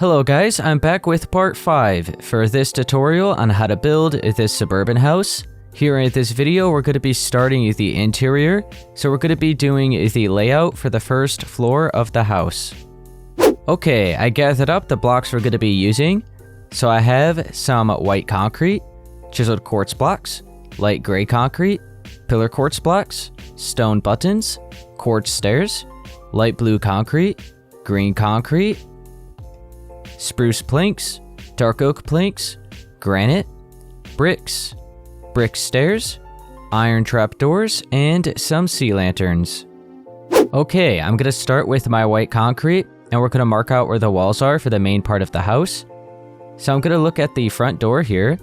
Hello guys, I'm back with part 5 for this tutorial on how to build this suburban house. Here in this video, we're going to be starting the interior, so we're going to be doing the layout for the first floor of the house. Okay, I gathered up the blocks we're going to be using. So I have some white concrete, chiseled quartz blocks, light gray concrete, pillar quartz blocks, stone buttons, quartz stairs, light blue concrete, green concrete, spruce planks, dark oak planks, granite, bricks, brick stairs, iron trapdoors, and some sea lanterns. Okay, I'm gonna start with my white concrete, and we're gonna mark out where the walls are for the main part of the house. So I'm gonna look at the front door here,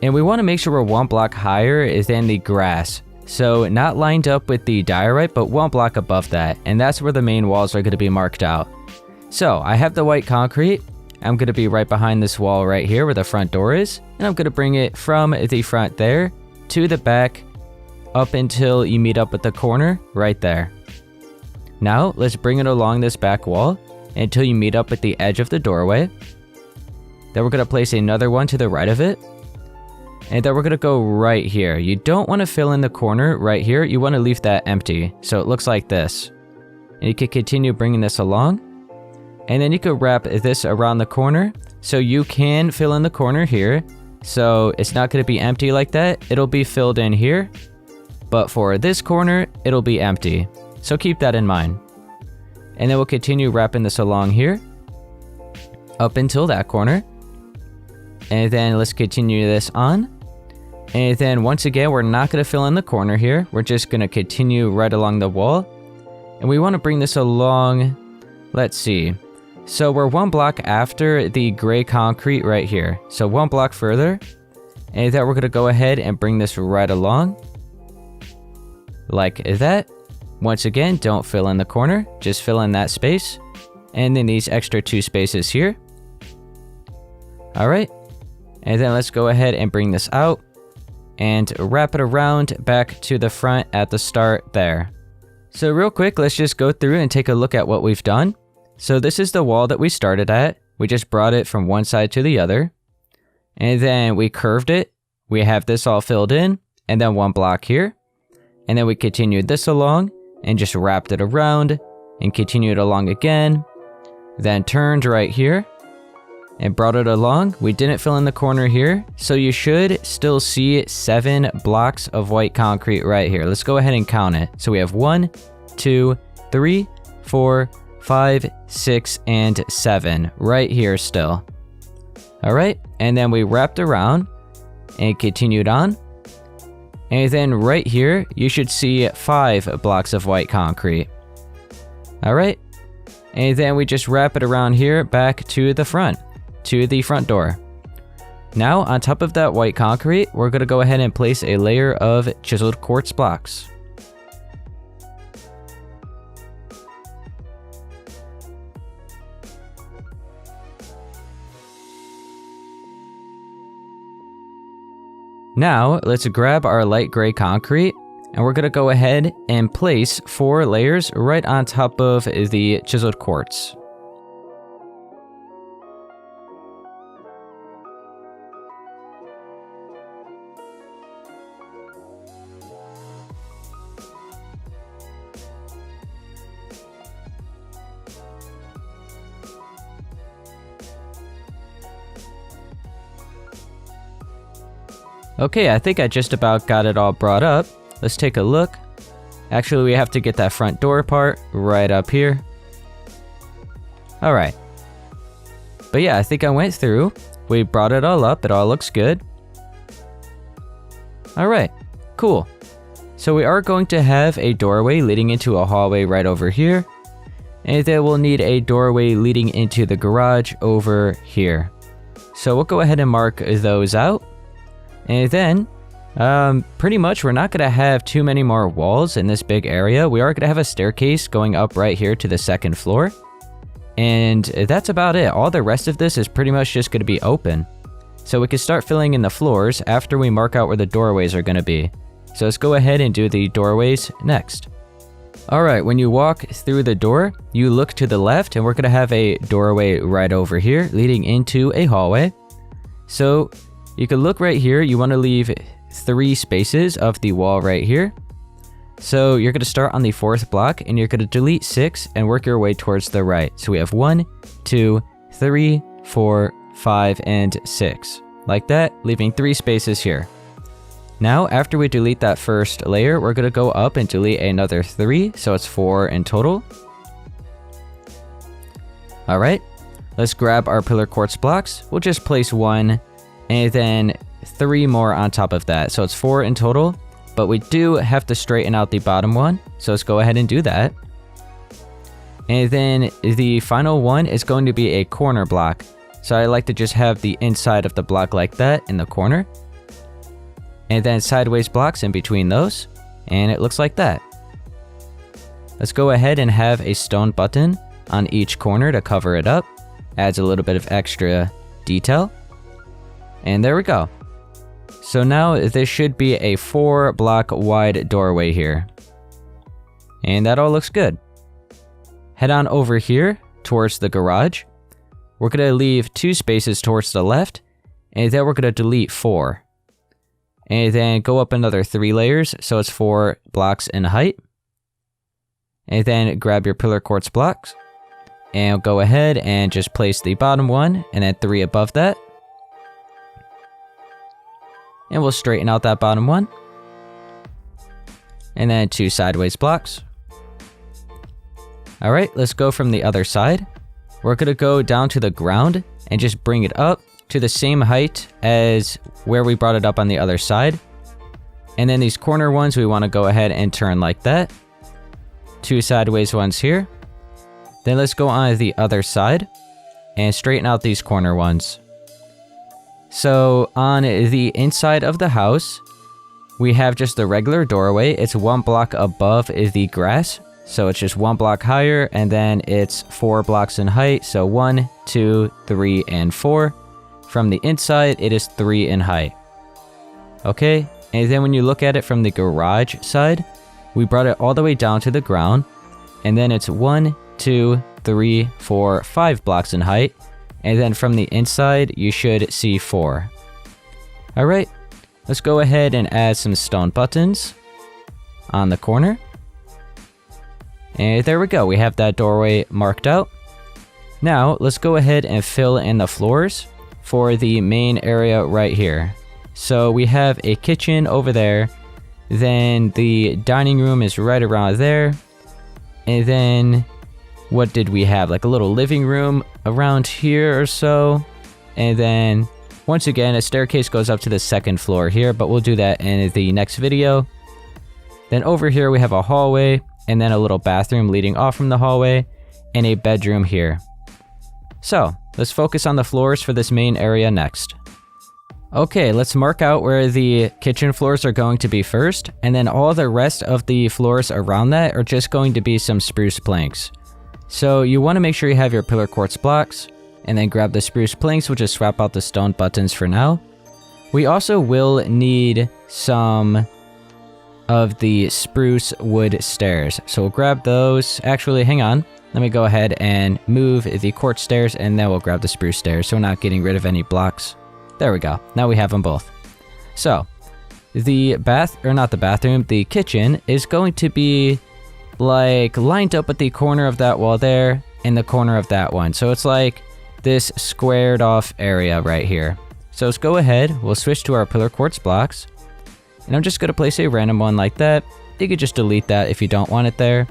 and we wanna make sure we're one block higher than the grass. So not lined up with the diorite, but one block above that, and that's where the main walls are gonna be marked out. So I have the white concrete. I'm going to be right behind this wall right here where the front door is, and I'm going to bring it from the front there to the back up until you meet up with the corner right there. Now let's bring it along this back wall until you meet up with the edge of the doorway. Then we're going to place another one to the right of it, and then we're going to go right here. You don't want to fill in the corner right here, you want to leave that empty so it looks like this. And you can continue bringing this along. And then you could wrap this around the corner, so you can fill in the corner here. So it's not going to be empty like that, it'll be filled in here. But for this corner, it'll be empty. So keep that in mind. And then we'll continue wrapping this along here, up until that corner. And then let's continue this on. And then once again, we're not going to fill in the corner here, we're just going to continue right along the wall. And we want to bring this along, let's see. So we're one block after the gray concrete right here. So one block further. And then we're going to go ahead and bring this right along. Like that. Once again, don't fill in the corner. Just fill in that space. And then these extra 2 spaces here. Alright. And then let's go ahead and bring this out. And wrap it around back to the front at the start there. So real quick, let's just go through and take a look at what we've done. So this is the wall that we started at. We just brought it from one side to the other. And then we curved it. We have this all filled in. And then one block here. And then we continued this along. And just wrapped it around. And continued along again. Then turned right here. And brought it along. We didn't fill in the corner here. So you should still see 7 blocks of white concrete right here. Let's go ahead and count it. So we have 1, 2, 3, 4, 5, 6, and 7 right here still. Alright, and then we wrapped around and continued on. And then right here, you should see 5 blocks of white concrete. Alright, and then we just wrap it around here back to the front door. Now, on top of that white concrete, we're going to go ahead and place a layer of chiseled quartz blocks. Now, let's grab our light gray concrete, and we're going to go ahead and place 4 layers right on top of the chiseled quartz. Okay, I think I just about got it all brought up. Let's take a look. Actually, we have to get that front door part right up here. Alright. But yeah, I think I went through. We brought it all up. It all looks good. Alright, cool. So we are going to have a doorway leading into a hallway right over here. And then we'll need a doorway leading into the garage over here. So we'll go ahead and mark those out. And then, pretty much we're not going to have too many more walls in this big area. We are going to have a staircase going up right here to the 2nd floor. And that's about it. All the rest of this is pretty much just going to be open. So we can start filling in the floors after we mark out where the doorways are going to be. So let's go ahead and do the doorways next. Alright, when you walk through the door, you look to the left and we're going to have a doorway right over here leading into a hallway. So you can look right here, you want to leave 3 spaces of the wall right here. So you're going to start on the 4th block and you're going to delete 6 and work your way towards the right. So we have 1, 2, 3, 4, 5, and 6. Like that, leaving 3 spaces here. Now, after we delete that first layer, we're going to go up and delete another 3, so it's 4 in total. Alright, let's grab our pillar quartz blocks. We'll just place 1, and then 3 more on top of that, so it's 4 in total. But we do have to straighten out the bottom one, so let's go ahead and do that. And then the final one is going to be a corner block. So I like to just have the inside of the block like that in the corner. And then sideways blocks in between those. And it looks like that. Let's go ahead and have a stone button on each corner to cover it up. Adds a little bit of extra detail. And there we go. So now this should be a 4 block wide doorway here. And that all looks good. Head on over here towards the garage. We're going to leave 2 spaces towards the left. And then we're going to delete 4. And then go up another 3 layers, so it's 4 blocks in height. And then grab your pillar quartz blocks. And go ahead and just place the bottom one, and then 3 above that. And we'll straighten out that bottom one. And then 2 sideways blocks. Alright, let's go from the other side. We're going to go down to the ground and just bring it up to the same height as where we brought it up on the other side. And then these corner ones, we want to go ahead and turn like that. 2 sideways ones here. Then let's go on the other side and straighten out these corner ones. So on the inside of the house, we have just the regular doorway. It's 1 block above the grass. So it's just 1 block higher, and then it's 4 blocks in height. So 1, 2, 3, and 4. From the inside, it is 3 in height. Okay, and then when you look at it from the garage side, we brought it all the way down to the ground. And then it's 1, 2, 3, 4, 5 blocks in height. And then from the inside, you should see 4. Alright, let's go ahead and add some stone buttons on the corner. And there we go, we have that doorway marked out. Now, let's go ahead and fill in the floors for the main area right here. So we have a kitchen over there. Then the dining room is right around there. And then what did we have? Like a little living room around here or so. And then once again, a staircase goes up to the 2nd floor here, but we'll do that in the next video. Then over here we have a hallway, and then a little bathroom leading off from the hallway, and a bedroom here. So let's focus on the floors for this main area next. Okay, let's mark out where the kitchen floors are going to be first, and then all the rest of the floors around that are just going to be some spruce planks. So you want to make sure you have your pillar quartz blocks, and then grab the spruce planks. We'll just swap out the stone buttons for now. We also will need some of the spruce wood stairs. So we'll grab those. Actually, hang on. Let me go ahead and move the quartz stairs, and then we'll grab the spruce stairs, so we're not getting rid of any blocks. There we go. Now we have them both. So the the kitchen is going to be like lined up at the corner of that wall there and the corner of that one. So it's like this squared off area right here. So let's go ahead. We'll switch to our pillar quartz blocks. And I'm just going to place a random one like that. You could just delete that if you don't want it there.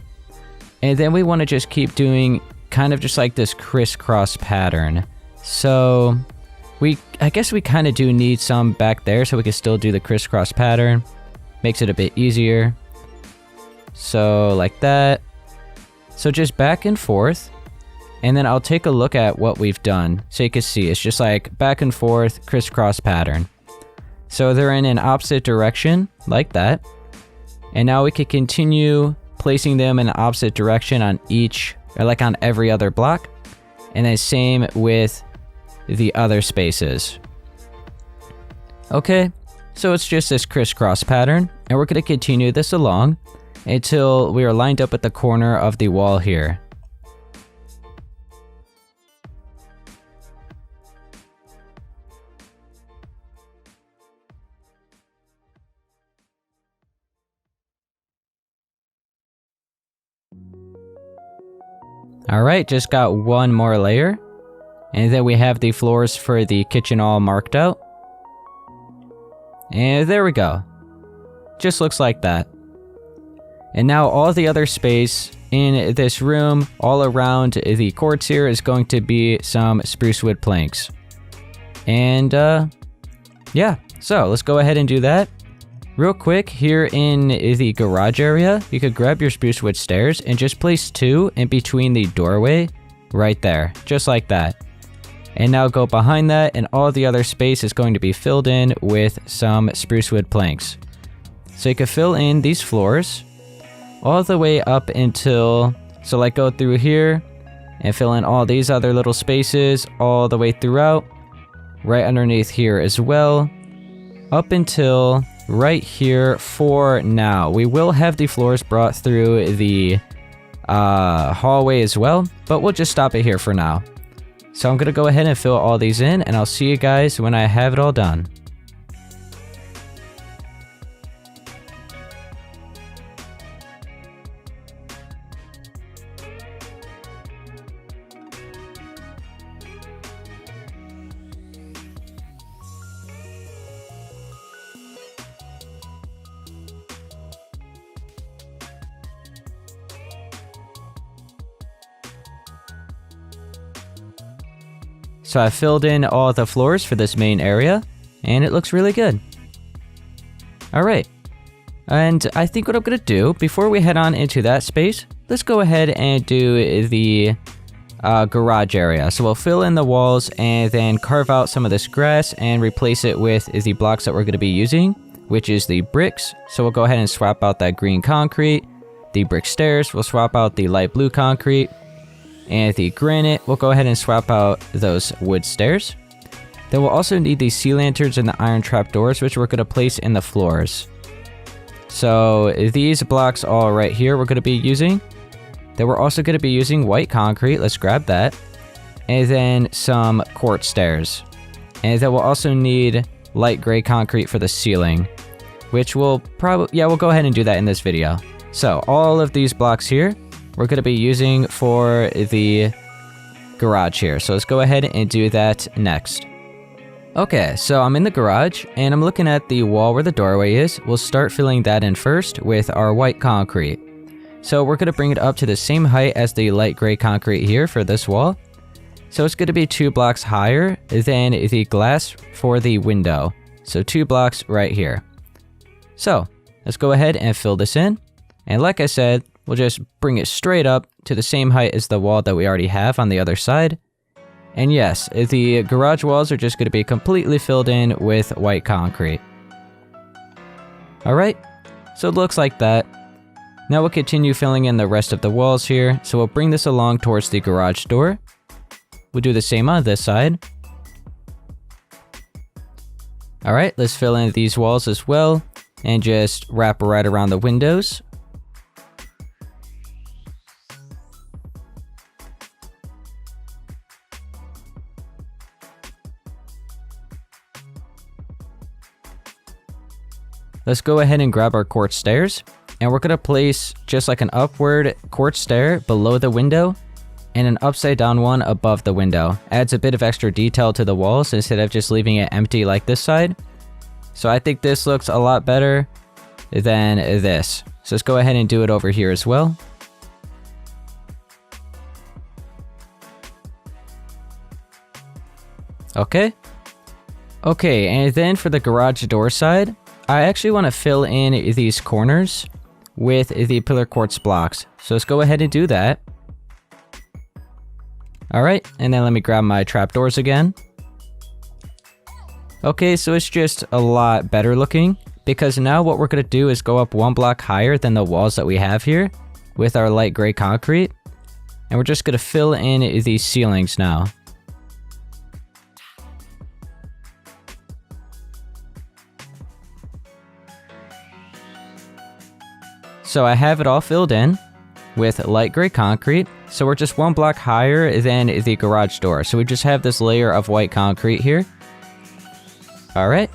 And then we want to just keep doing kind of just like this crisscross pattern. So I guess we kind of do need some back there so we can still do the crisscross pattern. Makes it a bit easier. So like that. So just back and forth. And then I'll take a look at what we've done. So you can see it's just like back and forth crisscross pattern. So they're in an opposite direction, like that. And now we can continue placing them in an opposite direction on each, or like on every other block. And then same with the other spaces. Okay, so it's just this crisscross pattern. And we're going to continue this along. until we are lined up at the corner of the wall here. Alright, just got one more layer. And then we have the floors for the kitchen all marked out. And there we go. Just looks like that. And now all the other space in this room, all around the quartz here, is going to be some spruce wood planks. And yeah, so let's go ahead and do that. Real quick, here in the garage area, you could grab your spruce wood stairs and just place 2 in between the doorway right there, just like that. And now go behind that, and all the other space is going to be filled in with some spruce wood planks. So you can fill in these floors all the way up until, so like go through here and fill in all these other little spaces all the way throughout, right underneath here as well, up until right here for now. We will have the floors brought through the hallway as well, but we'll just stop it here for now. So I'm going to go ahead and fill all these in, and I'll see you guys when I have it all done. So I filled in all the floors for this main area, and it looks really good. Alright, and I think what I'm going to do, before we head on into that space, let's go ahead and do the garage area. So we'll fill in the walls and then carve out some of this grass and replace it with the blocks that we're going to be using, which is the bricks. So we'll go ahead and swap out that green concrete. The brick stairs, we'll swap out the light blue concrete. And the granite, we'll go ahead and swap out those wood stairs. Then we'll also need the sea lanterns and the iron trapdoors, which we're going to place in the floors. So these blocks all right here we're going to be using. Then we're also going to be using white concrete. Let's grab that. And then some quartz stairs. And then we'll also need light gray concrete for the ceiling, which we'll probably, yeah, we'll go ahead and do that in this video. So all of these blocks here, we're going to be using for the garage here. So let's go ahead and do that next. Okay, so I'm in the garage and I'm looking at the wall where the doorway is. We'll start filling that in first with our white concrete. So we're going to bring it up to the same height as the light gray concrete here for this wall. So it's going to be 2 blocks higher than the glass for the window. So 2 blocks right here. So let's go ahead and fill this in. And like I said, we'll just bring it straight up to the same height as the wall that we already have on the other side. And yes, the garage walls are just going to be completely filled in with white concrete. Alright, so it looks like that. Now we'll continue filling in the rest of the walls here. So we'll bring this along towards the garage door. We'll do the same on this side. Alright, let's fill in these walls as well. And just wrap right around the windows. Let's go ahead and grab our quartz stairs, and we're going to place just like an upward quartz stair below the window and an upside down one above the window. Adds a bit of extra detail to the walls instead of just leaving it empty like this side. So I think this looks a lot better than this. So let's go ahead and do it over here as well. Okay, and then for the garage door side, I actually want to fill in these corners with the pillar quartz blocks. So let's go ahead and do that. Alright, and then let me grab my trapdoors again. Okay, so it's just a lot better looking, because now what we're going to do is go up 1 block higher than the walls that we have here with our light gray concrete. And we're just going to fill in these ceilings now. So I have it all filled in with light gray concrete. So we're just one block higher than the garage door. So we just have this layer of white concrete here. All right.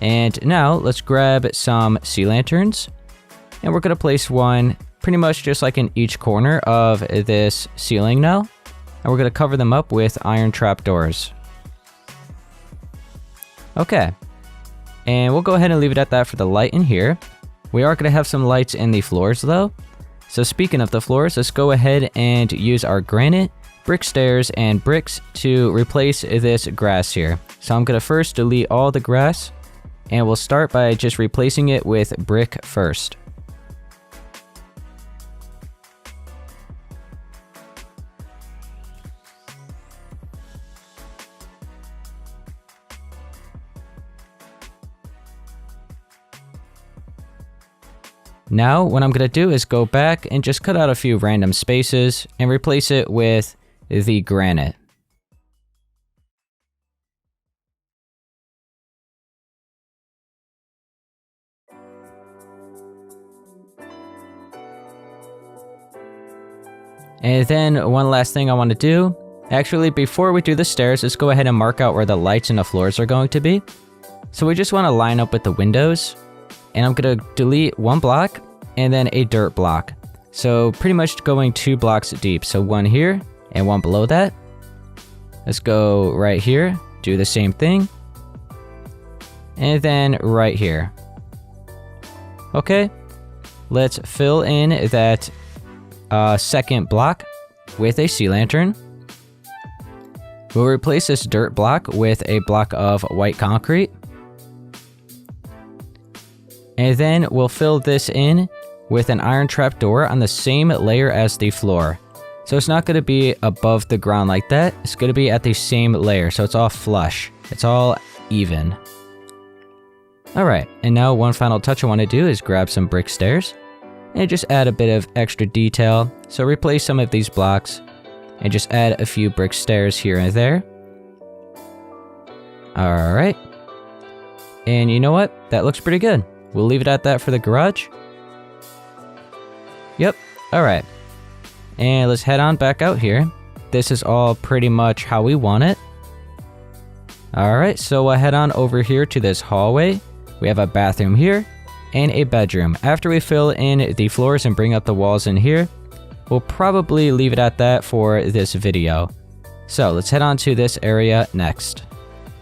And now let's grab some sea lanterns. And we're going to place one pretty much just like in each corner of this ceiling now. And we're going to cover them up with iron trapdoors. Okay. And we'll go ahead and leave it at that for the light in here. We are going to have some lights in the floors though. So speaking of the floors, let's go ahead and use our granite, brick stairs, and bricks to replace this grass here. So I'm going to first delete all the grass, and we'll start by just replacing it with brick first. Now, what I'm going to do is go back and just cut out a few random spaces and replace it with the granite. And then one last thing I want to do, actually before we do the stairs, let's go ahead and mark out where the lights and the floors are going to be. So we just want to line up with the windows. And I'm going to delete one block and then a dirt block. So pretty much going 2 blocks deep. So one here and one below that. Let's go right here, do the same thing. And then right here. Okay, let's fill in that second block with a sea lantern. We'll replace this dirt block with a block of white concrete. And then we'll fill this in with an iron trap door on the same layer as the floor. So it's not going to be above the ground like that. It's going to be at the same layer. So it's all flush. It's all even. Alright, and now one final touch I want to do is grab some brick stairs. And just add a bit of extra detail. So replace some of these blocks. And just add a few brick stairs here and there. Alright. And you know what? That looks pretty good. We'll leave it at that for the garage. Yep, alright. And let's head on back out here. This is all pretty much how we want it. Alright, so we'll head on over here to this hallway. We have a bathroom here and a bedroom. After we fill in the floors and bring up the walls in here, we'll probably leave it at that for this video. So let's head on to this area next.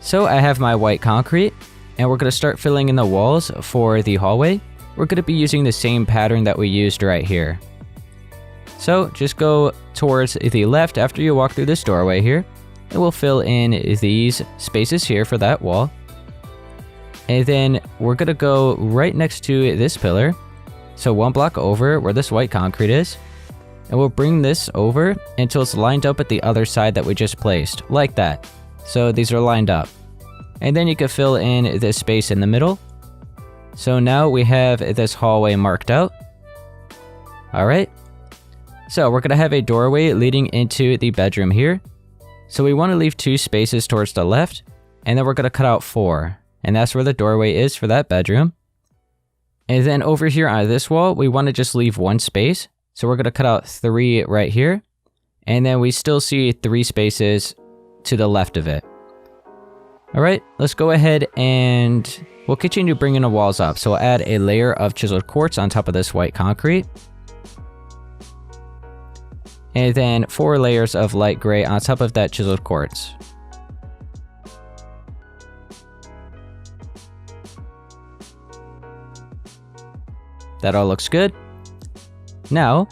So I have my white concrete. And we're going to start filling in the walls for the hallway. We're going to be using the same pattern that we used right here. So just go towards the left after you walk through this doorway here. And we'll fill in these spaces here for that wall. And then we're going to go right next to this pillar. So one block over where this white concrete is. And we'll bring this over until it's lined up at the other side that we just placed. Like that. So these are lined up. And then you can fill in this space in the middle. So now we have this hallway marked out. Alright. So we're going to have a doorway leading into the bedroom here. So we want to leave 2 spaces towards the left. And then we're going to cut out 4. And that's where the doorway is for that bedroom. And then over here on this wall, we want to just leave 1 space. So we're going to cut out 3 right here. And then we still see 3 spaces to the left of it. Alright, let's go ahead and we'll continue bringing the walls up. So we'll add a layer of chiseled quartz on top of this white concrete. And then 4 layers of light gray on top of that chiseled quartz. That all looks good. Now,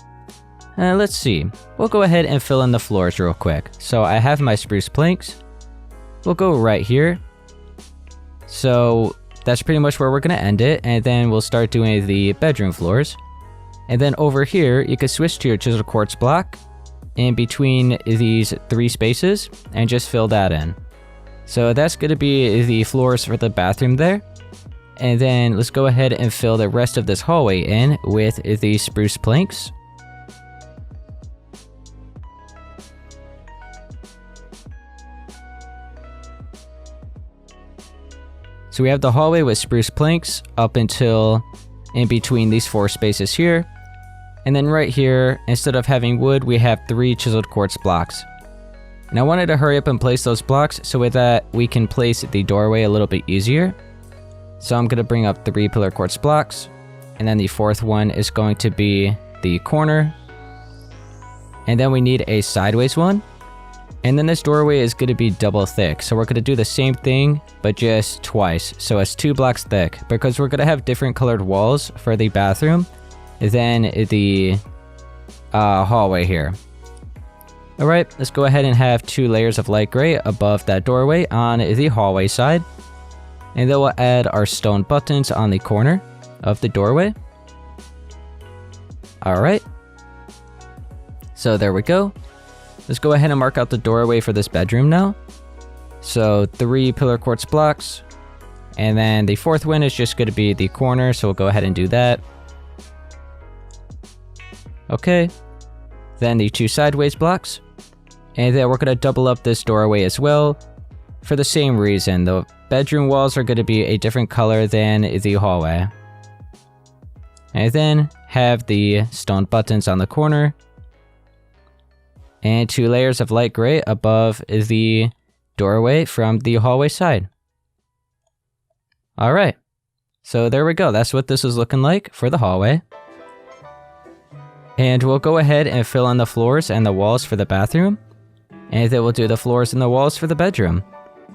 let's see. We'll go ahead and fill in the floors real quick. So I have my spruce planks. We'll go right here. So that's pretty much where we're going to end it. And then we'll start doing the bedroom floors. And then over here, you can switch to your chiseled quartz block in between these 3 spaces and just fill that in. So that's going to be the floors for the bathroom there. And then let's go ahead and fill the rest of this hallway in with the spruce planks. So we have the hallway with spruce planks up until in between these 4 spaces here. And then right here, instead of having wood, we have 3 chiseled quartz blocks. And I wanted to hurry up and place those blocks so that we can place the doorway a little bit easier. So I'm going to bring up 3 pillar quartz blocks. And then the 4th one is going to be the corner. And then we need a sideways one. And then this doorway is going to be double thick. So we're going to do the same thing, but just twice. So it's 2 blocks thick, because we're going to have different colored walls for the bathroom than the hallway here. Alright, let's go ahead and have 2 layers of light gray above that doorway on the hallway side. And then we'll add our stone buttons on the corner of the doorway. Alright. So there we go. Let's go ahead and mark out the doorway for this bedroom now. So 3 pillar quartz blocks. And then the 4th one is just going to be the corner, so we'll go ahead and do that. Okay. Then the 2 sideways blocks. And then we're going to double up this doorway as well. For the same reason, the bedroom walls are going to be a different color than the hallway. And then have the stone buttons on the corner. And 2 layers of light gray above the doorway from the hallway side. Alright, so there we go. That's what this is looking like for the hallway. And we'll go ahead and fill in the floors and the walls for the bathroom. And then we'll do the floors and the walls for the bedroom.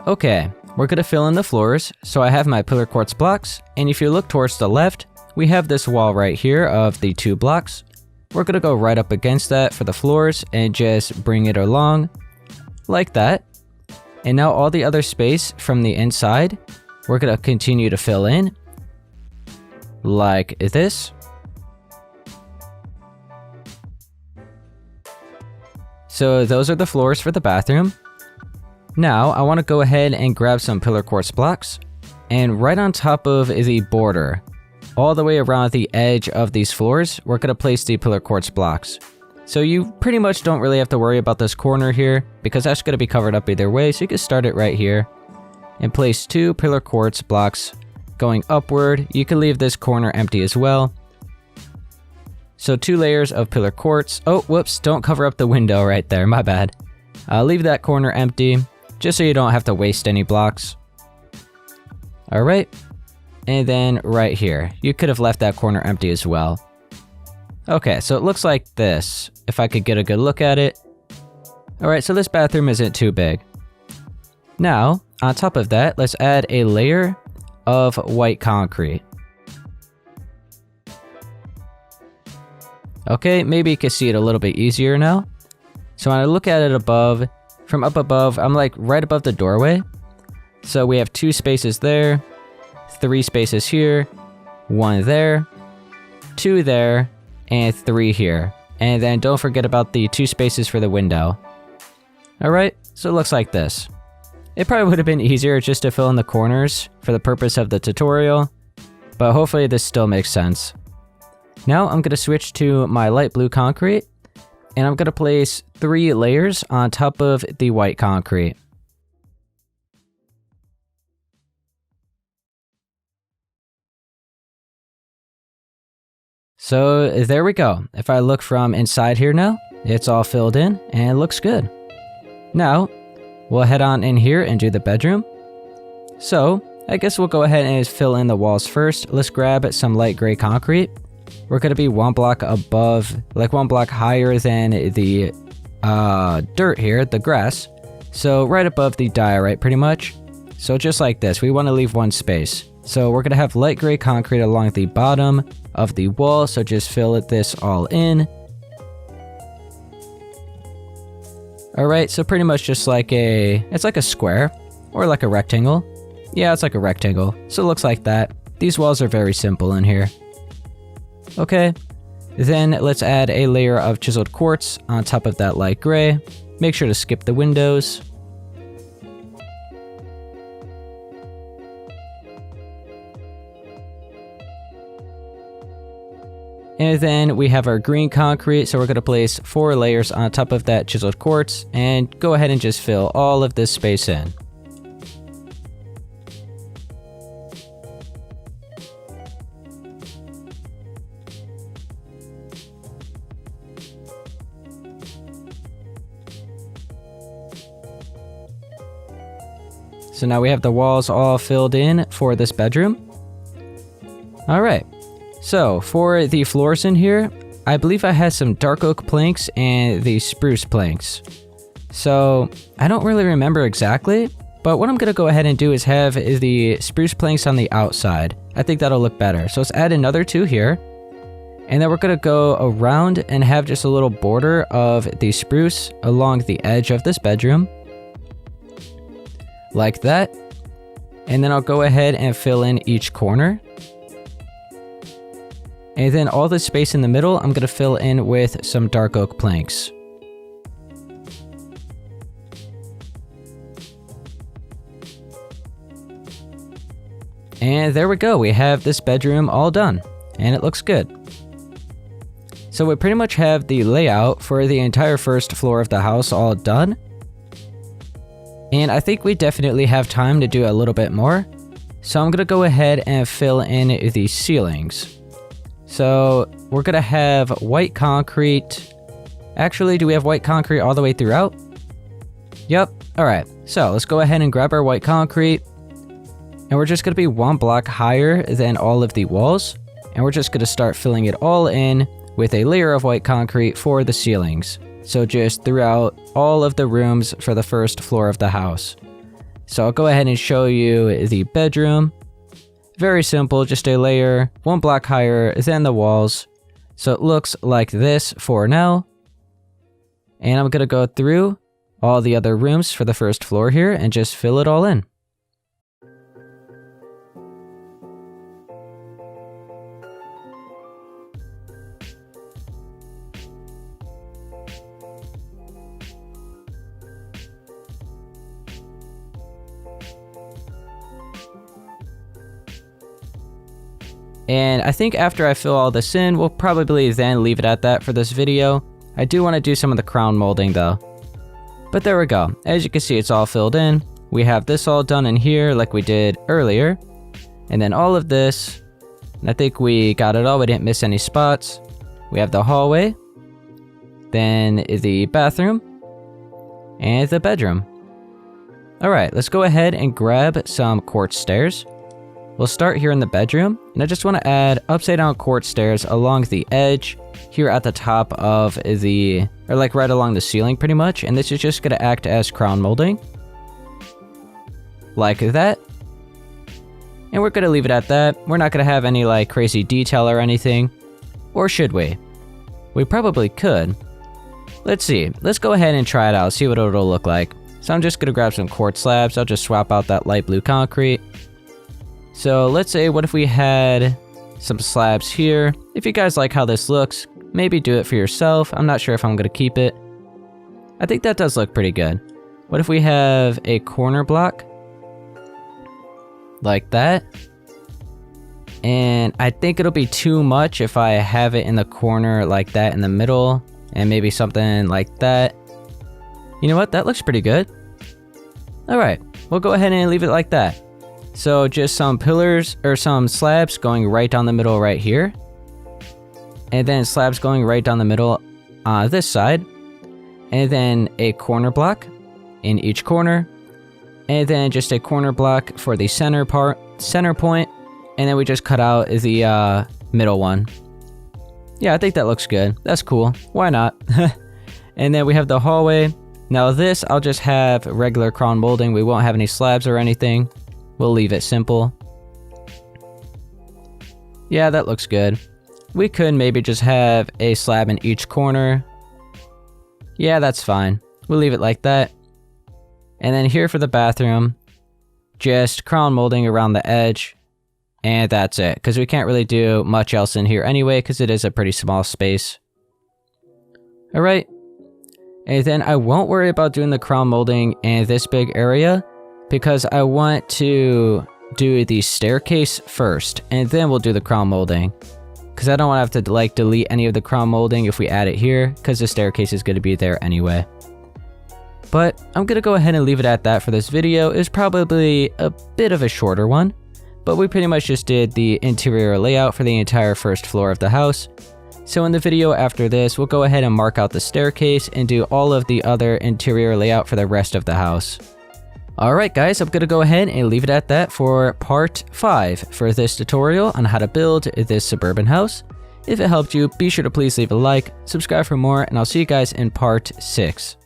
Okay, we're going to fill in the floors. So I have my pillar quartz blocks. And if you look towards the left, we have this wall right here of the 2 blocks. We're going to go right up against that for the floors and just bring it along like that. And now all the other space from the inside, we're going to continue to fill in like this. So those are the floors for the bathroom. Now I want to go ahead and grab some pillar quartz blocks, and right on top of the border, all the way around the edge of these floors, we're going to place the pillar quartz blocks. So you pretty much don't really have to worry about this corner here, because that's going to be covered up either way, so you can start it right here. And place 2 pillar quartz blocks going upward. You can leave this corner empty as well. So 2 layers of pillar quartz. Oh, whoops, don't cover up the window right there, my bad. Leave that corner empty, just so you don't have to waste any blocks. Alright. And then right here, you could have left that corner empty as well. Okay, so it looks like this, if I could get a good look at it. Alright, so this bathroom isn't too big. Now, on top of that, let's add a layer of white concrete. Okay, maybe you can see it a little bit easier now. So when I look at it above, from up above, I'm like right above the doorway. So we have 2 spaces there, 3 spaces here, 1 there, 2 there, and 3 here. And then don't forget about the 2 spaces for the window. Alright, so it looks like this. It probably would have been easier just to fill in the corners for the purpose of the tutorial, but hopefully this still makes sense. Now I'm going to switch to my light blue concrete, and I'm going to place 3 layers on top of the white concrete. So there we go. If I look from inside here now, it's all filled in and it looks good. Now, we'll head on in here and do the bedroom. So, I guess we'll go ahead and fill in the walls first. Let's grab some light gray concrete. We're going to be 1 block above, like 1 block higher than the dirt here, the grass. So right above the diorite pretty much. So just like this, we want to leave 1 space. So we're going to have light gray concrete along the bottom of the wall. So just fill this all in. Alright, so pretty much just like it's like a square or like a rectangle. Yeah, it's like a rectangle. So it looks like that. These walls are very simple in here. Okay, then let's add a layer of chiseled quartz on top of that light gray. Make sure to skip the windows. And then we have our green concrete, so we're going to place 4 layers on top of that chiseled quartz and go ahead and just fill all of this space in. So now we have the walls all filled in for this bedroom. Alright, so for the floors in here, I believe I had some dark oak planks and the spruce planks. So I don't really remember exactly, but what I'm going to go ahead and do is have the spruce planks on the outside. I think that'll look better. So let's add another 2 here. And then we're going to go around and have just a little border of the spruce along the edge of this bedroom. Like that. And then I'll go ahead and fill in each corner. And then all the space in the middle, I'm going to fill in with some dark oak planks. And there we go, we have this bedroom all done, and it looks good. So we pretty much have the layout for the entire first floor of the house all done. And I think we definitely have time to do a little bit more. So I'm going to go ahead and fill in the ceilings. So we're going to have white concrete. Actually, do we have white concrete all the way throughout? Yep. Alright, so let's go ahead and grab our white concrete. And we're just going to be 1 block higher than all of the walls. And we're just going to start filling it all in with a layer of white concrete for the ceilings. So just throughout all of the rooms for the first floor of the house. So I'll go ahead and show you the bedroom. Very simple, just a layer 1 block higher than the walls. So it looks like this for now. And I'm going to go through all the other rooms for the first floor here and just fill it all in. And I think after I fill all this in, we'll probably then leave it at that for this video. I do want to do some of the crown molding though. But there we go. As you can see, it's all filled in. We have this all done in here like we did earlier. And then all of this. And I think we got it all. We didn't miss any spots. We have the hallway. Then the bathroom. And the bedroom. Alright, let's go ahead and grab some quartz stairs. We'll start here in the bedroom, and I just want to add upside down quartz stairs along the edge here at the top of the, or like right along the ceiling pretty much, and this is just going to act as crown molding. Like that. And we're going to leave it at that. We're not going to have any like crazy detail or anything. Or should we? We probably could. Let's see. Let's go ahead and try it out, see what it'll look like. So I'm just going to grab some quartz slabs. I'll just swap out that light blue concrete. So let's say, what if we had some slabs here? If you guys like how this looks, maybe do it for yourself. I'm not sure if I'm going to keep it. I think that does look pretty good. What if we have a corner block? Like that. And I think it'll be too much if I have it in the corner like that in the middle. And maybe something like that. You know what? That looks pretty good. Alright, we'll go ahead and leave it like that. So just some pillars or some slabs going right down the middle right here. And then slabs going right down the middle on this side. And then a corner block in each corner. And then just a corner block for the center point. And then we just cut out the middle one. Yeah, I think that looks good. That's cool. Why not? And then we have the hallway. Now this, I'll just have regular crown molding. We won't have any slabs or anything. We'll leave it simple. Yeah, that looks good. We could maybe just have a slab in each corner. Yeah, that's fine. We'll leave it like that. And then here for the bathroom, just crown molding around the edge. And that's it, because we can't really do much else in here anyway, because it is a pretty small space. Alright. And then I won't worry about doing the crown molding in this big area, because I want to do the staircase first, and then we'll do the crown molding. Because I don't want to have to like delete any of the crown molding if we add it here, because the staircase is going to be there anyway. But I'm going to go ahead and leave it at that for this video. It's probably a bit of a shorter one, but we pretty much just did the interior layout for the entire first floor of the house. So in the video after this, we'll go ahead and mark out the staircase and do all of the other interior layout for the rest of the house. Alright guys, I'm gonna go ahead and leave it at that for part 5 for this tutorial on how to build this suburban house. If it helped you, be sure to please leave a like, subscribe for more, and I'll see you guys in part 6.